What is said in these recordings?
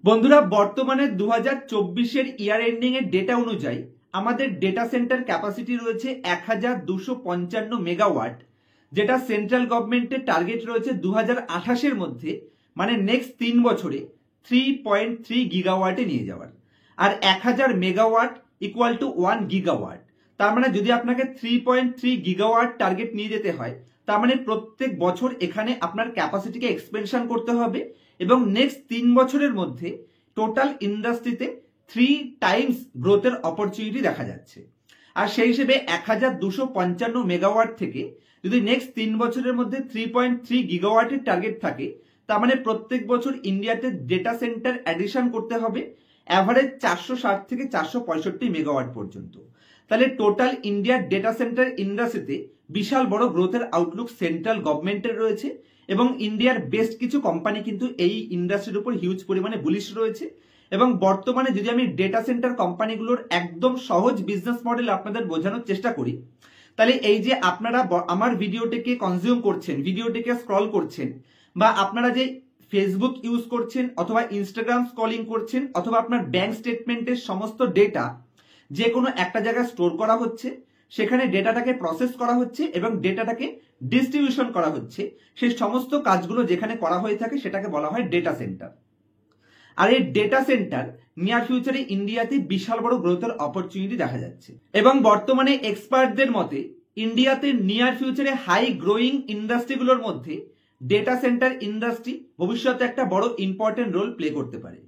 বন্ধুরা বর্তমানে 2024 year ending এর ডেটা অনুযায়ী আমাদের ডেটা সেন্টার ক্যাপাসিটি রয়েছে 1255 মেগাওয়াট, যেটা সেন্ট্রাল গভর্নমেন্টের টার্গেট রয়েছে 2028 এর মধ্যে, মানে নেক্সট 3 বছরে 3.3 গিগাওয়াটে নিয়ে যাওয়ার। আর 1000 মেগাওয়াট ইকুয়াল টু 1 গিগাওয়াট। তার মানে যদি আপনাকে 3.3 গিগাওয়াট টার্গেট নিয়ে যেতে হয়, তার মানে প্রত্যেক বছর এখানে আপনার ক্যাপাসিটিকে এক্সপেনশন করতে হবে এবং নেক্সট 3 বছরের মধ্যে টোটাল ইন্ডাস্ট্রিতে 3 টাইমস গ্রোথের অপরচুনিটি দেখা যাচ্ছে। আর সেই হিসেবে 1255 মেগাওয়াট থেকে যদি নেক্সট 3 বছরের মধ্যে 3.3 গিগাওয়াটের টার্গেট থাকে, তার মানে প্রত্যেক বছর ইন্ডিয়াতে ডেটা সেন্টার অ্যাডিশন করতে হবে অ্যাভারেজ 460 থেকে 465 মেগাওয়াট পর্যন্ত। তাহলে টোটাল ইন্ডিয়ার ডেটা সেন্টার ইন্ডাস্ট্রিতে বিশাল বড় গ্রোথের আউটলুক সেন্ট্রাল গভর্নমেন্টের রয়েছে এবং ইন্ডিয়ার বেস্ট কিছু কোম্পানি কিন্তু এই ইন্ডাস্ট্রির উপর হিউজ পরিমাণে বুলিশ রয়েছে। এবং বর্তমানে যদি আমি ডেটা সেন্টার কোম্পানিগুলোর একদম সহজ বিজনেস মডেল আপনাদের বোঝানোর চেষ্টা করি, তাহলে এই যে আপনারা আমার ভিডিওটিকে কনজিউম করছেন, ভিডিওটিকে স্ক্রল করছেন, বা আপনারা যে ফেসবুক ইউজ করছেন অথবা ইনস্টাগ্রাম স্ক্রলিং করছেন, অথবা আপনার ব্যাংক স্টেটমেন্টের সমস্ত ডেটা যে কোনো একটা জায়গায় স্টোর করা হচ্ছে, সেখানে ডেটাটাকে প্রসেস করা হচ্ছে এবং ডেটাটাকে ডিস্ট্রিবিউশন করা হচ্ছে, সেই সমস্ত কাজগুলো যেখানে করা হয়ে থাকে সেটাকে বলা হয় ডেটা সেন্টার। আর এই ডেটা সেন্টার নিয়ার ফিউচারে ইন্ডিয়াতে বিশাল বড় গ্রোথের অপরচুনিটি দেখা যাচ্ছে এবং বর্তমানে এক্সপার্টদের মতে ইন্ডিয়াতে নিয়ার ফিউচারে হাই গ্রোয়িং ইন্ডাস্ট্রিগুলোর মধ্যে ডেটা সেন্টার ইন্ডাস্ট্রি ভবিষ্যতে একটা বড় ইম্পর্টেন্ট রোল প্লে করতে পারে।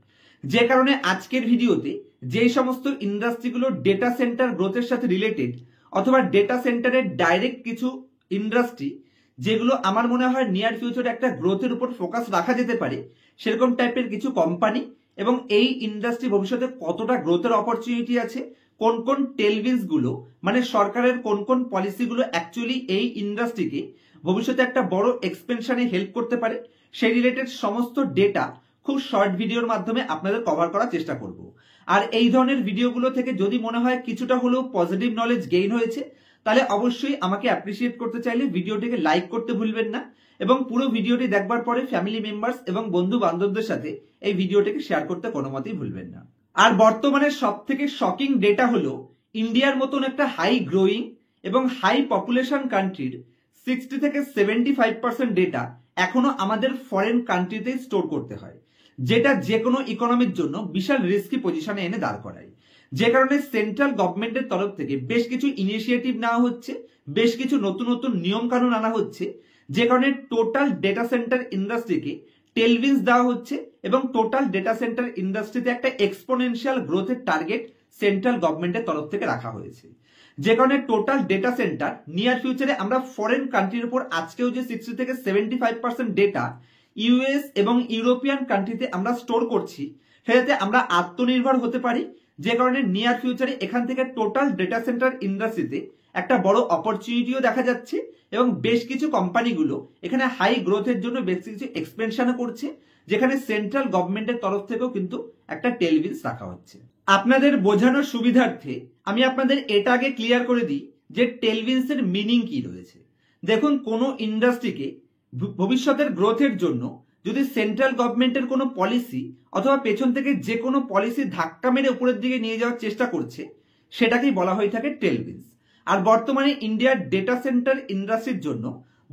যে কারণে আজকের ভিডিওতে যেই সমস্ত ইন্ডাস্ট্রিগুলো ডেটা সেন্টার গ্রোথের সাথে রিলেটেড অথবা ডেটা সেন্টারের ডাইরেক্ট কিছু ইন্ডাস্ট্রি যেগুলো আমার মনে হয় নিয়ার ফিউচারে একটা গ্রোথের উপর ফোকাস রাখা যেতে পারে, সেরকম টাইপের কিছু কোম্পানি এবং এই ইন্ডাস্ট্রি ভবিষ্যতে কতটা গ্রোথের অপরচুনিটি আছে, কোন কোন টেলউইন্ডস গুলো মানে সরকারের কোন কোন পলিসিগুলো অ্যাকচুয়ালি এই ইন্ডাস্ট্রিকে ভবিষ্যতে একটা বড় এক্সপেনশনে হেল্প করতে পারে, সেই রিলেটেড সমস্ত ডেটা খুব শর্ট ভিডিওর মাধ্যমে আপনাদের কভার করার চেষ্টা করব। আর এই ধরনের ভিডিওগুলো থেকে যদি মনে হয় কিছুটা হলেও পজিটিভ নলেজ গেইন হয়েছে, তাহলে অবশ্যই আমাকে অ্যাপ্রিসিয়েট করতে চাইলে ভিডিওটিকে লাইক করতে ভুলবেন না এবং পুরো ভিডিওটি দেখবার পরে ফ্যামিলি মেম্বার্স এবং বন্ধু বান্ধবদের সাথে এই ভিডিওটিকে শেয়ার করতে কোনো মতেই ভুলবেন না। আর বর্তমানে সব থেকে শকিং ডেটা হলো ইন্ডিয়ার মতন একটা হাই গ্রোয়িং এবং হাই পপুলেশন কান্ট্রির 60 থেকে 75% ডেটা এখনো আমাদের ফরেন কান্ট্রিতে স্টোর করতে হয়, যেটা যে কোনো ইকোনমির জন্য বিশাল রিস্কি পজিশনে এনে দাঁড় করায়। যে কারণে সেন্ট্রাল গভর্নমেন্টের তরফ থেকে বেশ কিছু ইনিশিয়েটিভ নেওয়া হচ্ছে, বেশ কিছু নতুন নতুন নিয়ম কানুন আনা হচ্ছে, যে কারণে টোটাল ডেটা সেন্টার ইন্ডাস্ট্রিকে টেলউইন্ডস দেওয়া হচ্ছে এবং টোটাল ডেটা সেন্টার ইন্ডাস্ট্রিতে একটা এক্সপোনেনশিয়াল গ্রোথের টার্গেট সেন্ট্রাল গভর্নমেন্টের তরফ থেকে রাখা হয়েছে। যে কারণে টোটাল ডেটা সেন্টার নিয়ার ফিউচারে আমরা ফরেন কান্ট্রির উপর আজকেও যে 60 থেকে 75% ডেটা ইউএস এবং ইউরোপিয়ান কান্ট্রিতে আমরা স্টোর করছি, সেটাতে আমরা আত্মনির্ভর হতে পারি। যে কারণে নিয়ার ফিউচারে এখান থেকে টোটাল ডেটা সেন্টার ইন্ডাস্ট্রিতে একটা বড় অপরচুনিটিও দেখা যাচ্ছে এবং বেশ কিছু কোম্পানিগুলো এখানে হাই গ্রোথের জন্য বেশ কিছু এক্সপেনশনও করছে, যেখানে সেন্ট্রাল গভর্নমেন্টের তরফ থেকেও কিন্তু একটা টেলউইন্ডস রাখা হচ্ছে। আপনাদের বোঝানোর সুবিধার্থে আমি আপনাদের এটা আগে ক্লিয়ার করে দিই যে টেলউইন্ডস এর মিনিং কি রয়েছে। দেখুন, কোনো ইন্ডাস্ট্রিকে ভবিষ্যতের গ্রোথের জন্য যদি সেন্ট্রাল গভর্নমেন্টের কোনো পলিসি অথবা পেছন থেকে যে কোনো পলিসি ধাক্কা মেরে উপরের দিকে নিয়ে যাওয়ার চেষ্টা করছে, সেটাকেই বলা হয়ে থাকে টেলউইন্ডস। আর বর্তমানে ইন্ডিয়ার ডেটা সেন্টার ইন্ডাস্ট্রির জন্য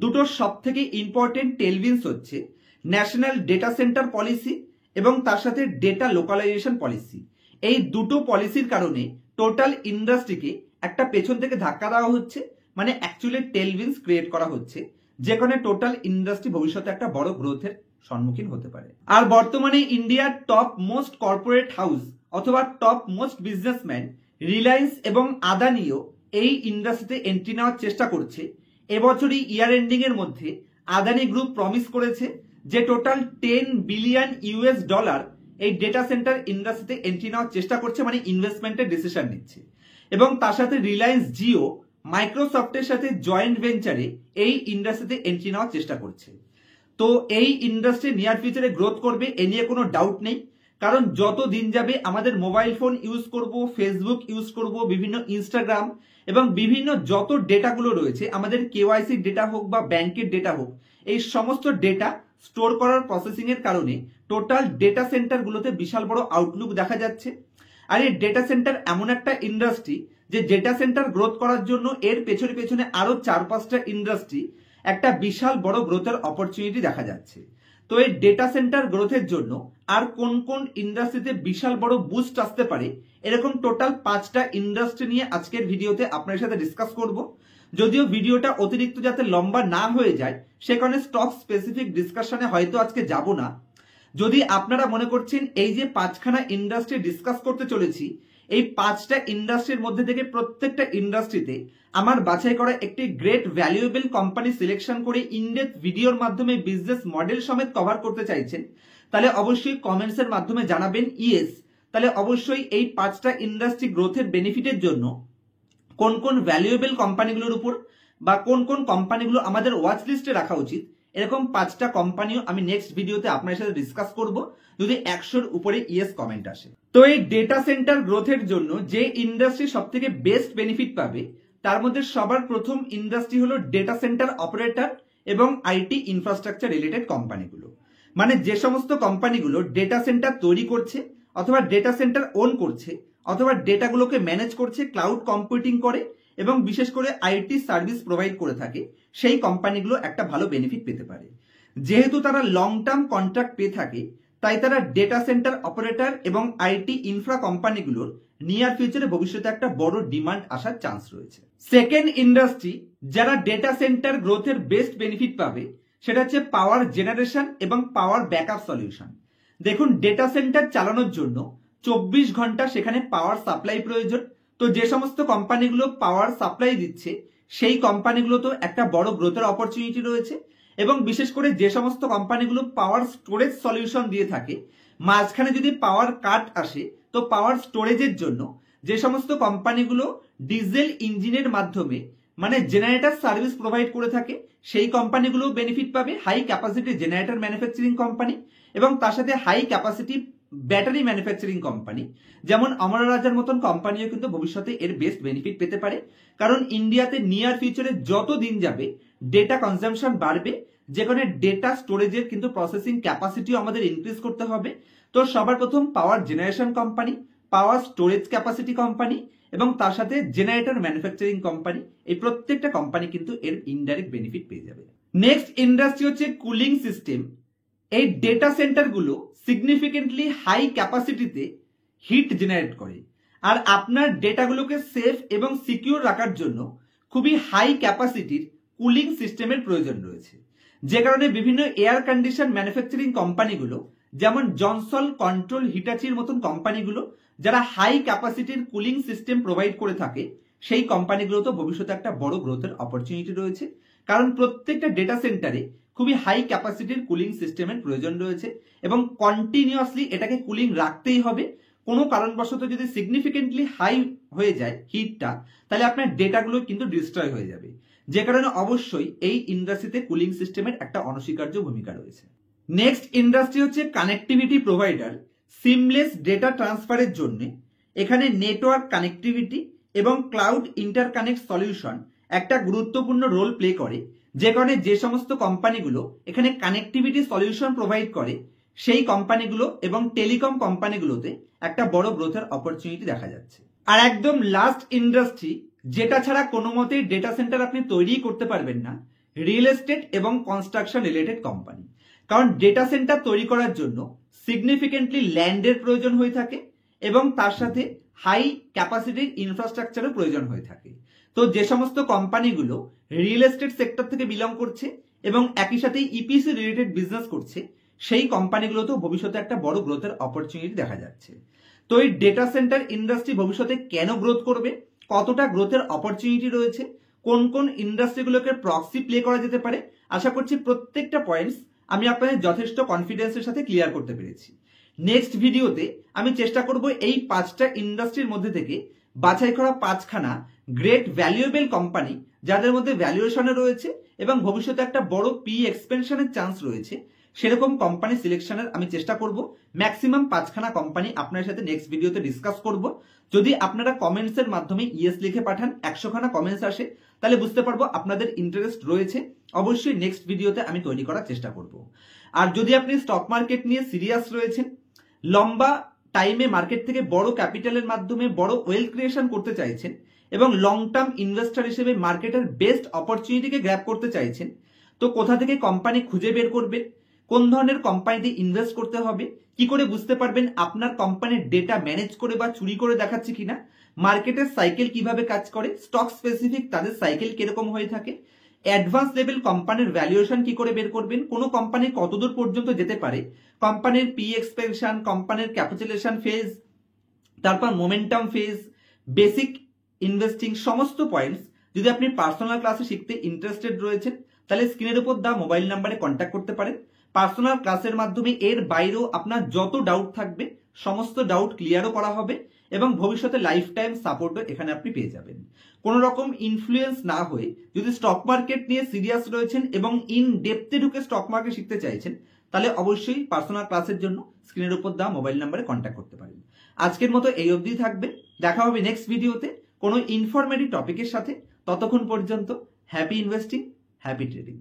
দুটো সব থেকে ইম্পর্টেন্ট টেলউইন্ডস হচ্ছে ন্যাশনাল ডেটা সেন্টার পলিসি এবং তার সাথে ডেটা লোকালাইজেশন পলিসি। এই দুটো পলিসির কারণে টোটাল ইন্ডাস্ট্রিকে একটা পেছন থেকে ধাক্কা দেওয়া হচ্ছে, মানে অ্যাকচুয়ালি টেলউইন্ডস ক্রিয়েট করা হচ্ছে, যেখানে টোটাল ইন্ডাস্ট্রি ভবিষ্যতে একটা বড় গ্রোথের সম্মুখীন হতে পারে। আর বর্তমানে ইন্ডিয়ার টপ মোস্ট কর্পোরেট হাউস অথবা টপ মোস্ট বিজনেসম্যান রিলায়েন্স এবং আদানিও এই ইন্ডাস্ট্রিতে এন্ট্রি নেওয়ার চেষ্টা করছে। এবছরই ইয়ার এন্ডিং এর মধ্যে আদানি গ্রুপ প্রমিস করেছে যে টোটাল 10 বিলিয়ন ইউএস ডলার এই ডেটা সেন্টার ইন্ডাস্ট্রিতে এন্ট্রি নেওয়ার চেষ্টা করছে, মানে ইনভেস্টমেন্টের ডিসিশন নিচ্ছে। এবং তার সাথে রিলায়েন্স জিও মাইক্রোসফটের সাথে জয়েন্ট ভেঞ্চারে এই ইন্ডাস্ট্রিতে এন্ট্রি নেওয়ার চেষ্টা করছে। তো এই ইন্ডাস্ট্রি নিয়ার ফিউচারে গ্রোথ করবে, এ নিয়ে কোনো ডাউট নেই। কারণ যত দিন যাবে আমাদের মোবাইল ফোন ইউজ করব, ফেসবুক ইউজ করব, বিভিন্ন ইনস্টাগ্রাম এবং বিভিন্ন যত ডেটাগুলো রয়েছে, আমাদের কেওয়াইসি ডেটা হোক বা ব্যাংকের ডেটা হোক, এই সমস্ত ডেটা স্টোর করার প্রসেসিং এর কারণে টোটাল ডেটা সেন্টারগুলোতে বিশাল বড় আউটলুক দেখা যাচ্ছে। আর এই ডেটা সেন্টার এমন একটা ইন্ডাস্ট্রি যে ডেটা সেন্টার গ্রোথ করার জন্য এর পেছনে পেছনে আরো 4-5টা ইন্ডাস্ট্রি একটা বিশাল বড় গ্রোথের অপরচুনিটি দেখা যাচ্ছে। তো এই ডেটা সেন্টার গ্রোথের জন্য আর কোন কোন ইন্ডাস্ট্রিতে বিশাল বড় বুস্ট আসতে পারে, এরকম টোটাল 5টা ইন্ডাস্ট্রি নিয়ে আজকের ভিডিওতে আপনার সাথে ডিসকাস করব। যদিও ভিডিওটা অতিরিক্ত যাতে লম্বা না হয়ে যায় সে কারণে স্টক স্পেসিফিক ডিসকাশনে হয়তো আজকে যাব না। যদি আপনারা মনে করছেন এই যে 5খানা ইন্ডাস্ট্রি ডিসকাস করতে চলেছি, এই 5টা ইন্ডাস্ট্রির মধ্যে থেকে প্রত্যেকটা ইন্ডাস্ট্রিতে আমার বাছাই করা একটি গ্রেট ভ্যালুয়েবল কোম্পানি সিলেকশন করে ইনডেপথ ভিডিওর মাধ্যমে বিজনেস মডেল সমেত কভার করতে চাইছেন, তাহলে অবশ্যই কমেন্টস এর মাধ্যমে জানাবেন ইয়েস। তাহলে অবশ্যই এই 5টা ইন্ডাস্ট্রি গ্রোথের বেনিফিটের জন্য কোন কোন ভ্যালুয়েবল কোম্পানিগুলোর উপর বা কোন কোন কোম্পানিগুলো আমাদের ওয়াচ লিস্টে রাখা উচিত, এরকম 5টা কোম্পানিও আমি নেক্সট ভিডিওতে আপনার সাথে ডিসকাস করব যদি 100-র উপরে ইয়েস কমেন্ট আসে। তো এই ডেটা সেন্টার গ্রোথের জন্য যে ইন্ডাস্ট্রি সবথেকে বেস্ট বেনিফিট পাবে তার মধ্যে সবার প্রথম ইন্ডাস্ট্রি হলো ডেটা সেন্টার অপারেটর এবং আইটি ইনফ্রাস্ট্রাকচার রিলেটেড কোম্পানিগুলো। মানে যে সমস্ত কোম্পানিগুলো ডেটা সেন্টার তৈরি করছে অথবা ডেটা সেন্টার ওন করছে অথবা ডেটাগুলোকে ম্যানেজ করছে, ক্লাউড কম্পিউটিং করে এবং বিশেষ করে আইটি সার্ভিস প্রোভাইড করে থাকে, সেই কোম্পানিগুলো একটা ভালো বেনিফিট পেতে পারে। যেহেতু তারা লং টার্ম কন্ট্রাক্ট পেয়ে থাকে তাই তারা ডেটা সেন্টার অপারেটর এবং আইটি ইনফ্রা কোম্পানিগুলোর নিয়ার ফিউচারে ভবিষ্যতে একটা বড় ডিমান্ড আসার চান্স রয়েছে। সেকেন্ড ইন্ডাস্ট্রি যারা ডেটা সেন্টার গ্রোথের বেস্ট বেনিফিট পাবে সেটা হচ্ছে পাওয়ার জেনারেশন এবং পাওয়ার ব্যাকআপ সলিউশন। দেখুন, ডেটা সেন্টার চালানোর জন্য 24 ঘন্টা সেখানে পাওয়ার সাপ্লাই প্রয়োজন। তো যে সমস্ত কোম্পানিগুলো পাওয়ার সাপ্লাই দিচ্ছে সেই কোম্পানিগুলো তো একটা বড় গ্রোথের অপরচুনিটি রয়েছে। এবং বিশেষ করে যে সমস্ত কোম্পানিগুলো পাওয়ার স্টোরেজ সলিউশন দিয়ে থাকে, মাঝখানে যদি পাওয়ার কাট আসে তো পাওয়ার স্টোরেজের জন্য যে সমস্ত কোম্পানিগুলো ডিজেল ইঞ্জিনের মাধ্যমে মানে জেনারেটর সার্ভিস প্রোভাইড করে থাকে সেই কোম্পানিগুলো বেনিফিট পাবে। High capacity generator manufacturing company এবং তার সাথে high capacity battery manufacturing company যেমন অমরা রাজার মতন কোম্পানিও কিন্তু ভবিষ্যতে এর বেস্ট বেনিফিট পেতে পারে। কারণ ইন্ডিয়াতে নিয়ার ফিউচারে যত দিন যাবে ডেটা কনজাম্পশন বাড়বে, যেখানে ডেটা স্টোরেজের কিন্তু প্রসেসিং ক্যাপাসিটিও আমাদের ইনক্রিজ করতে হবে। তো সবার প্রথম পাওয়ার জেনারেশন কোম্পানি, পাওয়ার স্টোরেজ ক্যাপাসিটি কোম্পানি এবং তার সাথে জেনারেটর ম্যানুফ্যাকচারিং কোম্পানি, এই প্রত্যেকটা কোম্পানি কিন্তু এর ইনডাইরেক্ট বেনিফিট পেয়ে যাবে। নেক্সট ইন্ডাস্ট্রি হচ্ছে কুলিং সিস্টেম। এই ডেটা সেন্টারগুলো সিগনিফিকেন্টলি হাই ক্যাপাসিটিতে হিট জেনারেট করে আর আপনার ডেটাগুলোকে সেফ এবং সিকিউর রাখার জন্য খুবই হাই ক্যাপাসিটির কুলিং সিস্টেমের প্রয়োজন রয়েছে। যে কারণে বিভিন্ন এয়ার কন্ডিশন ম্যানুফ্যাকচারিং কোম্পানিগুলো যেমন জনসন, কন্ট্রোল, হিটাচির মতন কোম্পানিগুলো যারা হাই ক্যাপাসিটির কুলিং সিস্টেম প্রোভাইড করে থাকে সেই কোম্পানিগুলো তো ভবিষ্যতে একটা বড় গ্রোথের অপরচুনিটি রয়েছে। কারণ প্রত্যেকটা ডেটা সেন্টারে খুবই হাই ক্যাপাসিটির কুলিং সিস্টেমের প্রয়োজন রয়েছে এবং কন্টিনিউয়াসলি এটাকে কুলিং রাখতেই হবে। কোনো কারণবশত যদি সিগনিফিকেন্টলি হাই হয়ে যায় হিটটা, তাহলে আপনার ডেটাগুলো কিন্তু ডিস্ট্রয় হয়ে যাবে। যে কারণে অবশ্যই এই ইন্ডাস্ট্রিতে কুলিং সিস্টেমের একটা অনস্বীকার্য ভূমিকা রয়েছে। নেক্সট ইন্ডাস্ট্রি হচ্ছে কানেক্টিভিটি প্রোভাইডার। সিমলেস ডেটা ট্রান্সফারের জন্য এখানে নেটওয়ার্ক কানেক্টিভিটি এবং ক্লাউড ইন্টারকানেক্ট সলিউশন একটা গুরুত্বপূর্ণ রোল প্লে করে। যে কারণে যে সমস্ত কোম্পানিগুলো এখানে কানেক্টিভিটি সলিউশন প্রোভাইড করে সেই কোম্পানিগুলো এবং টেলিকম কোম্পানিগুলোতে একটা বড় গ্রোথের অপরচুনিটি দেখা যাচ্ছে। আর একদম লাস্ট ইন্ডাস্ট্রি যেটা ছাড়া কোনো মতেই ডেটা সেন্টার আপনি তৈরি করতে পারবেন না, রিয়েল এস্টেট এবং কনস্ট্রাকশন রিলেটেড কোম্পানি। কারণ ডেটা সেন্টার তৈরি করার জন্য সিগনিফিকেন্টলি ল্যান্ডের প্রয়োজন হয়ে থাকে এবং তার সাথে হাই ক্যাপাসিটির ইনফ্রাস্ট্রাকচারও প্রয়োজন হয়ে থাকে। তো যে সমস্ত কোম্পানিগুলো রিয়েল এস্টেট সেক্টর থেকে বিলং করছে এবং একই সাথে ইপিসি রিলেটেড বিজনেস করছে সেই কোম্পানিগুলোতেও ভবিষ্যতে একটা বড় গ্রোথের অপরচুনিটি দেখা যাচ্ছে। তো এই ডেটা সেন্টার ইন্ডাস্ট্রি ভবিষ্যতে কেন গ্রোথ করবে, কতটা গ্রোথের অপরচুনিটি রয়েছে, কোন কোন ইন্ডাস্ট্রিগুলোকে প্রক্সি প্লে করা যেতে পারে, আশা করছি প্রত্যেকটা পয়েন্টস আমি আপনাদের যথেষ্ট কনফিডেন্সের সাথে ক্লিয়ার করতে পেরেছি। নেক্সট ভিডিওতে আমি চেষ্টা করব এই 5টা ইন্ডাস্ট্রির মধ্যে থেকে বাছাই করা 5খানা গ্রেট ভ্যালুয়েবল কোম্পানি যাদের মধ্যে ভ্যালুয়েশনে রয়েছে এবং ভবিষ্যতে একটা বড় পি এক্সপেনশনের চান্স রয়েছে, সেরকম কোম্পানি সিলেকশনের আমি চেষ্টা করব। ম্যাক্সিমাম 5খানা কোম্পানি আপনার সাথে নেক্সট ভিডিওতে ডিসকাস করব। যদি আপনারা কমেন্টস এর মাধ্যমে ইয়েস লিখে পাঠান, 100খানা কমেন্টস আসে, তাহলে বুঝতে পারবো আপনাদের ইন্টারেস্ট রয়েছে। অবশ্যই নেক্সট ভিডিওতে আমি তৈরি করার চেষ্টা করব। আর যদি আপনি স্টক মার্কেট নিয়ে সিরিয়াস রয়েছেন, লম্বা টাইমে মার্কেট থেকে বড় ক্যাপিটালের মাধ্যমে বড় ওয়েলথ ক্রিয়েশন করতে চাইছেন এবং লং টার্ম ইনভেস্টর হিসেবে মার্কেটের বেস্ট অপরচুনিটিকে গ্র্যাব করতে চাইছেন, তো কোথা থেকে কোম্পানি খুঁজে বের করবেন, কোন ধরনের কোম্পানিতে ইনভেস্ট করতে হবে, কি করে বুঝতে পারবেন আপনার কোম্পানির ডেটা ম্যানেজ করে বা চুরি করে দেখাচ্ছে কিনা, মার্কেটের সাইকেল কিভাবে কাজ করে, স্টক স্পেসিফিক তাদের সাইকেল কিরকম হয়ে থাকে, অ্যাডভান্স লেভেল কোম্পানির ভ্যালুয়েশন কি করে বের করবেন, কোনো কোম্পানি কতদূর পর্যন্ত যেতে পারে, কোম্পানির পি এক্সপেনশন, কোম্পানির ক্যাপিটালেশন ফেজ, তারপর মোমেন্টাম ফেজ, বেসিক ইনভেস্টিং, সমস্ত পয়েন্টস যদি আপনি পার্সোনাল ক্লাসে শিখতে ইন্টারেস্টেড রয়েছেন তাহলে স্ক্রিনের উপর দেওয়া মোবাইল নাম্বারে কন্ট্যাক্ট করতে পারেন। পার্সোনাল ক্লাসের মাধ্যমে এর বাইরেও আপনার যত ডাউট থাকবে সমস্ত ডাউট ক্লিয়ারও করা হবে এবং ভবিষ্যতে লাইফ টাইম সাপোর্টও এখানে আপনি পেয়ে যাবেন। কোনো রকম ইনফ্লুয়েন্স না হয়ে যদি স্টক মার্কেট নিয়ে সিরিয়াস রয়েছেন এবং ইন ডেপথে ঢুকে স্টক মার্কেট শিখতে চাইছেন তাহলে অবশ্যই পার্সোনাল ক্লাসের জন্য স্ক্রিনের উপর দেওয়া মোবাইল নাম্বারে কন্ট্যাক্ট করতে পারেন। আজকের মতো এই অবধি থাকবে, দেখা হবে নেক্সট ভিডিওতে কোনো ইনফরমেটিভ টপিকের সাথে। ততক্ষণ পর্যন্ত হ্যাপি ইনভেস্টিং, হ্যাপি ট্রেডিং।